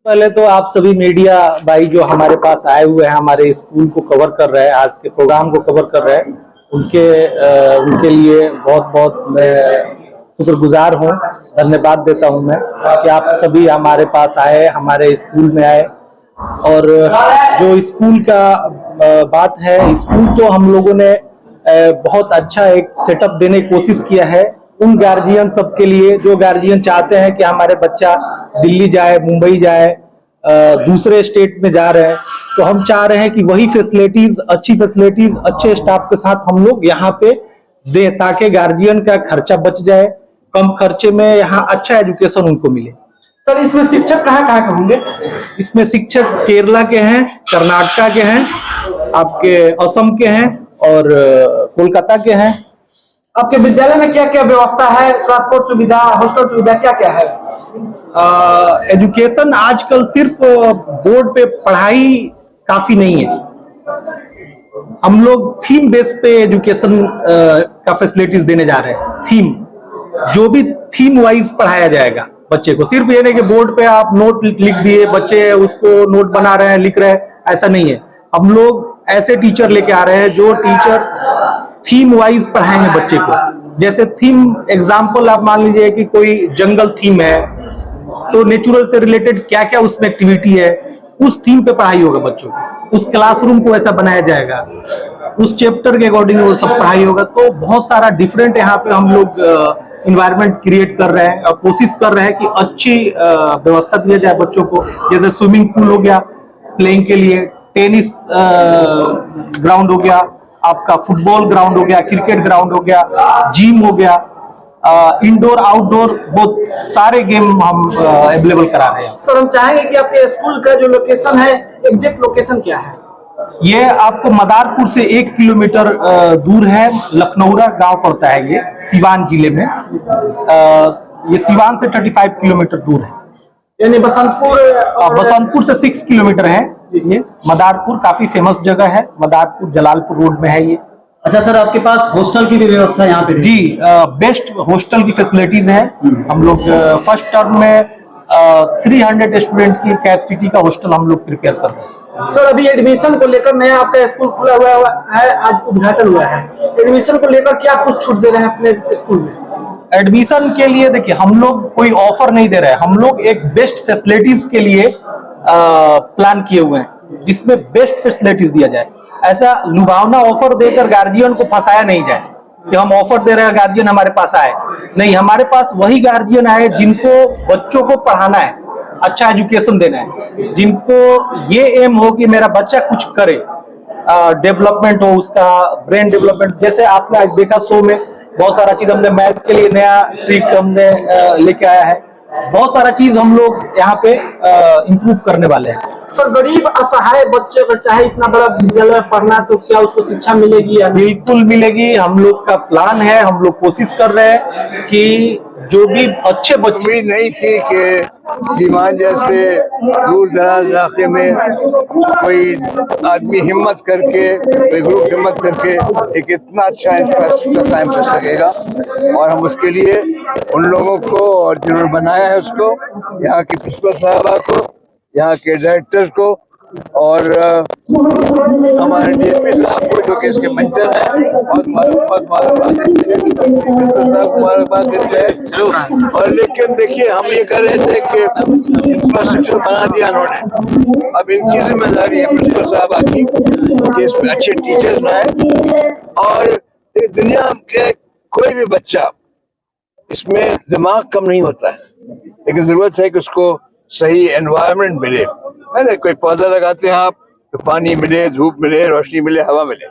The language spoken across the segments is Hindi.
पहले तो आप सभी मीडिया भाई जो हमारे पास आए हुए हैं, हमारे स्कूल को कवर कर रहे हैं, आज के प्रोग्राम को कवर कर रहे हैं, उनके लिए बहुत बहुत मैं शुक्रगुजार हूँ, धन्यवाद देता हूँ मैं कि आप सभी हमारे पास आए, हमारे स्कूल में आए। और जो स्कूल का बात है, स्कूल तो हम लोगों ने बहुत अच्छा एक सेटअप देने की कोशिश किया है उन गार्जियन सबके लिए जो गार्जियन चाहते हैं कि हमारे बच्चा दिल्ली जाए, मुंबई जाए, दूसरे स्टेट में जा रहे हैं, तो हम चाह रहे हैं कि वही फैसिलिटीज, अच्छी फैसिलिटीज, अच्छे स्टाफ के साथ हम लोग यहाँ पे दें ताकि गार्जियन का खर्चा बच जाए, कम खर्चे में यहाँ अच्छा एजुकेशन उनको मिले। सर, इसमें शिक्षक कहाँ के होंगे? इसमें शिक्षक केरला के हैं, कर्नाटका के हैं, आपके असम के हैं और कोलकाता के हैं। आपके विद्यालय में क्या क्या व्यवस्था है? ट्रांसपोर्ट सुविधा, हॉस्टल सुविधा क्या क्या है? एजुकेशन आजकल सिर्फ बोर्ड पे पढ़ाई काफी नहीं है, हम लोग थीम बेस पे एजुकेशन का फैसिलिटीज देने जा रहे हैं। थीम, जो भी थीम वाइज पढ़ाया जाएगा बच्चे को, सिर्फ ये नहीं कि बोर्ड पे आप नोट लिख दिए, बच्चे उसको नोट बना रहे हैं, लिख रहे हैं, ऐसा नहीं है। हम लोग ऐसे टीचर लेके आ रहे हैं जो टीचर थीम वाइज पढ़ाएंगे बच्चे को। जैसे थीम एग्जाम्पल आप मान लीजिए कि कोई जंगल थीम है तो नेचुरल से रिलेटेड क्या क्या उसमें एक्टिविटी है, उस थीम पे पढ़ाई होगा बच्चों को, उस क्लासरूम को ऐसा बनाया जाएगा, उस चैप्टर के अकॉर्डिंग वो सब पढ़ाई होगा। तो बहुत सारा डिफरेंट यहाँ पे हम लोग इन्वायरमेंट क्रिएट कर रहे हैं और कोशिश कर रहे हैं कि अच्छी व्यवस्था दिया जाए बच्चों को। जैसे स्विमिंग पूल हो गया प्लेइंग के लिए, टेनिस ग्राउंड हो गया, आपका फुटबॉल ग्राउंड हो गया, क्रिकेट ग्राउंड हो गया, जिम हो गया, इंडोर आउटडोर बहुत सारे गेम हम अवेलेबल करा रहे हैं। सर, हम चाहेंगे कि आपके स्कूल का जो लोकेशन है, एग्जैक्ट लोकेशन क्या है? ये आपको मदारपुर से 1 किलोमीटर दूर है, लखनौरा गांव पड़ता है, ये सीवान जिले में। ये सीवान से 35 किलोमीटर दूर है, यानी बसंतपुर से 6 किलोमीटर है। ये मदारपुर काफी फेमस जगह है, मदारपुर जलालपुर रोड में है ये। अच्छा सर, आपके पास हॉस्टल की भी व्यवस्था है यहाँ पे? जी, बेस्ट हॉस्टल की फैसिलिटीज है। हम लोग फर्स्ट टर्म में 300 स्टूडेंट की कैपेसिटी का हॉस्टल हम लोग प्रिपेयर कर रहे हैं। सर, अभी एडमिशन को लेकर नया आपका स्कूल खुला हुआ है, आज उद्घाटन हुआ है, एडमिशन को लेकर क्या कुछ छूट दे रहे हैं अपने स्कूल में? एडमिशन के लिए देखिए, हम लोग कोई ऑफर नहीं दे रहे हैं, हम लोग एक बेस्ट फैसिलिटीज के लिए प्लान किए हुए हैं जिसमें बेस्ट फैसिलिटीज दिया जाए। ऐसा लुभावना ऑफर देकर गार्जियन को फंसाया नहीं जाए कि हम ऑफर दे रहे हैं गार्जियन हमारे पास आए, नहीं, हमारे पास वही गार्जियन आए जिनको बच्चों को पढ़ाना है, अच्छा एजुकेशन देना है, जिनको ये एम हो कि मेरा बच्चा कुछ करे, डेवलपमेंट हो, उसका ब्रेन डेवलपमेंट। जैसे आपने आज देखा शो में बहुत सारा चीज हमने मैथ के लिए नया ट्रिक हमने लेके आया है, बहुत सारा चीज हम लोग यहाँ पे इम्प्रूव करने वाले हैं। सर, गरीब असहाय बच्चे अगर चाहे इतना बड़ा विद्यालय पढ़ना तो क्या उसको शिक्षा मिलेगी? या बिल्कुल मिलेगी, हम लोग का प्लान है, हम लोग कोशिश कर रहे हैं कि जो भी अच्छे बच्चे। उम्मीद नहीं थी कि सीवान जैसे दूर दराज इलाके में कोई आदमी हिम्मत करके, कोई ग्रुप हिम्मत करके एक इतना अच्छा इंफ्रास्ट्रक्चर कायम कर सकेगा। और हम उसके लिए उन लोगों को और जिन्होंने बनाया है उसको, यहाँ की प्रिंसिपल साहबा को, यहाँ के डायरेक्टर को और हमारे डीएसपी साहब को जो कि इसके मेंटर हैं, बहुत मुबारकबाद देते हैं। और लेकिन देखिए, हम ये कर रहे थे कि इंफ्रास्ट्रक्चर बना दिया उन्होंने, अब इनकी जिम्मेदारी है प्रिंसिपल साहबा की कि इसमें अच्छे टीचर्स लाएं। और दुनिया के कोई भी बच्चा, इसमें दिमाग कम नहीं होता है, लेकिन जरूरत है कि उसको सही एनवायरनमेंट मिले। है, कोई पौधा लगाते हैं आप तो पानी मिले, धूप मिले, रोशनी मिले, हवा मिले।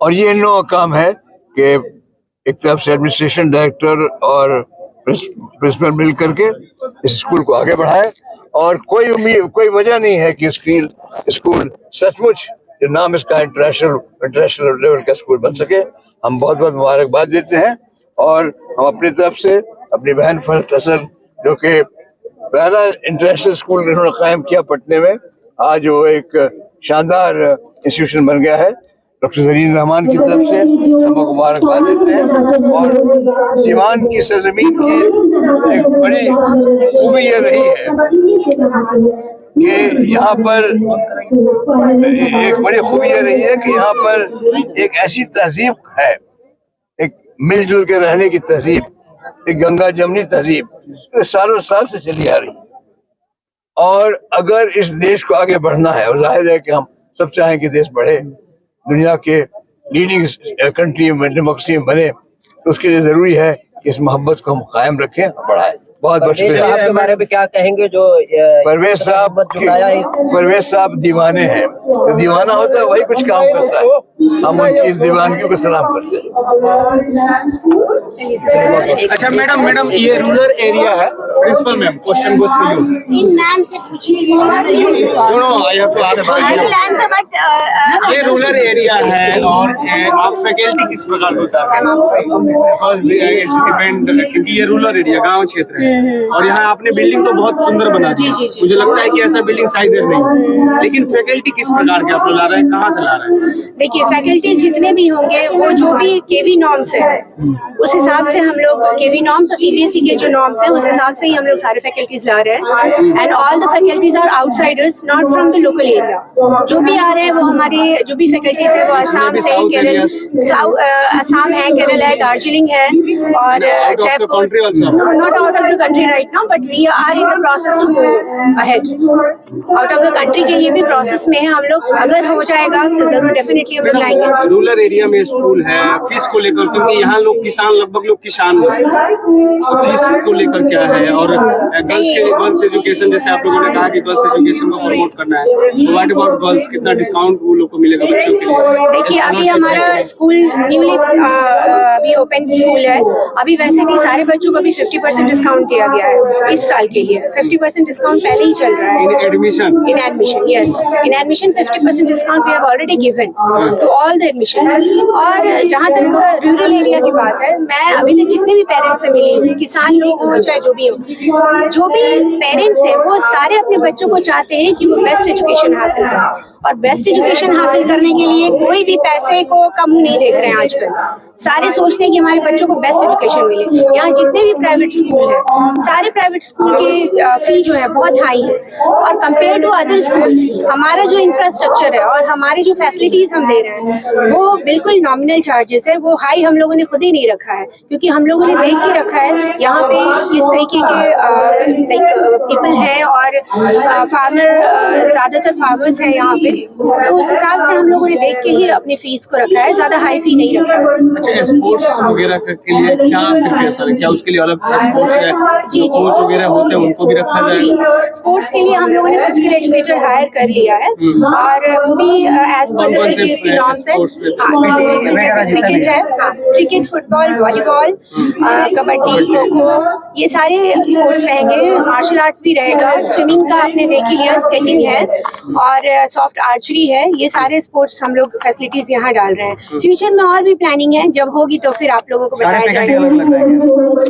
और ये इन लोगों का काम है कि एक तरफ से एडमिनिस्ट्रेशन, डायरेक्टर और प्रिंसिपल मिल करके इस स्कूल को आगे बढ़ाए। और कोई वजह नहीं है कि स्कूल सचमुच जो नाम इसका इंटरनेशनल लेवल का स्कूल बन सके। हम बहुत बहुत मुबारकबाद देते हैं। और हम अपनी तरफ से अपनी बहन फरहत हसन, जो कि पहला इंटरनेशनल स्कूल इन्होंने कायम किया पटने में, आज वो एक शानदार इंस्टीट्यूशन बन गया है, डॉक्टर जरीन रहमान की तरफ से हम मुबारकबाद देते हैं। और सीवान की सरजमीन की एक बड़ी खूबी ये रही है कि यहाँ पर यहाँ पर एक ऐसी तहजीब है, एक मिलजुल के रहने की तहजीब, एक गंगा जमनी तहजीब सालों साल से चली आ रही है। और अगर इस देश को आगे बढ़ना है, और जाहिर है कि हम सब चाहें कि देश बढ़े, दुनिया के लीडिंग कंट्री में डेमोक्रेसी में बने, तो उसके लिए जरूरी है कि इस मोहब्बत को हम कायम रखें और बढ़ाएं। बहुत बहुत शुक्रिया। के बारे में क्या कहेंगे जो परवेज साहब दीवाने हैं, तो दीवाना होता है वही कुछ काम करता है, हम उनकी दीवानगियों को सलाम करते हैं। अच्छा मैडम ये रूरल एरिया है, principal ma'am question goes to you. इन मैम से पूछिए। No I have to ask ये रूरल एरिया है और आप फैकल्टी किस प्रकार को उतारते हैं? बिकॉज़ इट्स डिपेंड, क्योंकि ये रूरल एरिया गांव क्षेत्र है और यहाँ आपने बिल्डिंग तो बहुत सुंदर बना दी। मुझे लगता है कि ऐसा बिल्डिंग शायद नहीं, लेकिन फैकल्टी किस प्रकार के आप ला रहे हैं, कहाँ से ला रहे हैं? देखिए फैकल्टी जितने भी होंगे वो जो भी केवी नॉर्म्स है उस हिसाब से हम लोग, केवी नॉर्म्स और सीबीएसई के जो नॉर्म्स है उस हिसाब से ही हम लोग सारे फैकल्टीज ला रहे हैं। And all the faculties are outsiders, not from the local area. जो भी आ रहे हैं वो हमारे जो भी फैकल्टीज है वो असम से, केरल, असम है, केरल है, दार्जिलिंग है और Jaipur. Not out of the country right now, but we are in the process to go ahead. Out of the country के लिए भी प्रोसेस में है हम लोग, अगर हो जाएगा तो जरूर डेफिनेटली हम लोग लाएंगे। रूरल एरिया में स्कूल है, फीस को लेकर, क्योंकि यहाँ लोग किसान, लगभग लोग किसान हैं, तो फीस को लेकर क्या है? और गर्ल्स एजुकेशन, जैसे आप लोगों ने कहा कि गर्ल्स एजुकेशन को प्रमोट करना है, तो व्हाट अबाउट गर्ल्स, कितना डिस्काउंट वो लोग को मिलेगा बच्चों के लिए? देखिए अभी हमारा स्कूल न्यूली अभी ओपन स्कूल है, अभी वैसे भी सारे बच्चों को भी 50% डिस्काउंट दिया गया है इस साल के लिए। 50% डिस्काउंट पहले ही चल रहा है in admission. Yes, in admission 50% discount we have already given to all the admissions. और जहाँ तक रूरल एरिया की बात है, मैं अभी तक जितने भी पेरेंट्स से मिली हूँ, किसान लोग हो चाहे जो भी हो, जो भी पेरेंट्स हैं वो सारे अपने बच्चों को चाहते हैं कि वो बेस्ट एजुकेशन हासिल करें। और बेस्ट एजुकेशन हासिल करने के लिए कोई भी पैसे को कम नहीं देख रहे हैं आजकल। सारे सोचते हैं कि हमारे बच्चों को बेस्ट एजुकेशन मिले। यहाँ जितने भी प्राइवेट स्कूल हैं, सारे प्राइवेट स्कूल की फी जो है बहुत हाई है, और कंपेयर टू अदर स्कूल्स हमारा जो इंफ्रास्ट्रक्चर है और हमारे जो फैसिलिटीज हम दे रहे हैं वो बिल्कुल नॉमिनल चार्जेस है। वो हाई हम लोगों ने खुद ही नहीं रखा है, क्योंकि हम लोगों ने देख के रखा है यहाँ पे किस तरीके के पीपल है और फार्मर, ज्यादातर फार्मर्स है यहाँ पे, तो उस हिसाब से हम लोगों ने देख के ही अपनी फीस को रखा है, ज्यादा हाई फी नहीं रखा है। अच्छा स्पोर्ट्स वगैरह के लिए क्या प्रिपरेशन है? क्या उसके लिए अलग स्पोर्ट्स है? जी कोच वगैरह होते हैं उनको भी रखा जाए? जी, स्पोर्ट्स के लिए हम लोगों ने फिजिकल एजुकेटर हायर कर लिया है और वो भी as per the CBSE norms है। जैसे क्रिकेट है, cricket, football, volleyball, kabaddi, kho kho, ये सारे स्पोर्ट्स रहेंगे। मार्शल आर्ट्स भी रहेगा, स्विमिंग का आपने देख ही लिया, स्केटिंग है और सॉफ्ट आर्चरी है। ये सारे स्पोर्ट्स हम लोग फैसिलिटीज यहाँ डाल रहे हैं। फ्यूचर में और भी प्लानिंग है, जब होगी तो फिर आप लोगों को बताया जाएगा।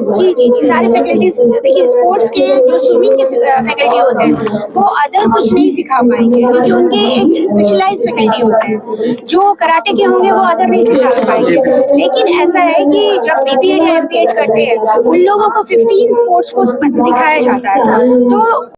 जी, सारे फैकल्टीज, देखिए स्पोर्ट्स के जो स्विमिंग के फैकल्टी होते हैं वो अदर कुछ नहीं सिखा पाएंगे, क्योंकि उनके एक स्पेशलाइज फैकल्टी होते हैं। जो कराटे के होंगे वो अदर नहीं सिखा पाएंगे। लेकिन ऐसा है कि जब बीपीएड या एमपीएड करते हैं उन लोगों को 15 स्पोर्ट्स को सिखाया जाता है। तो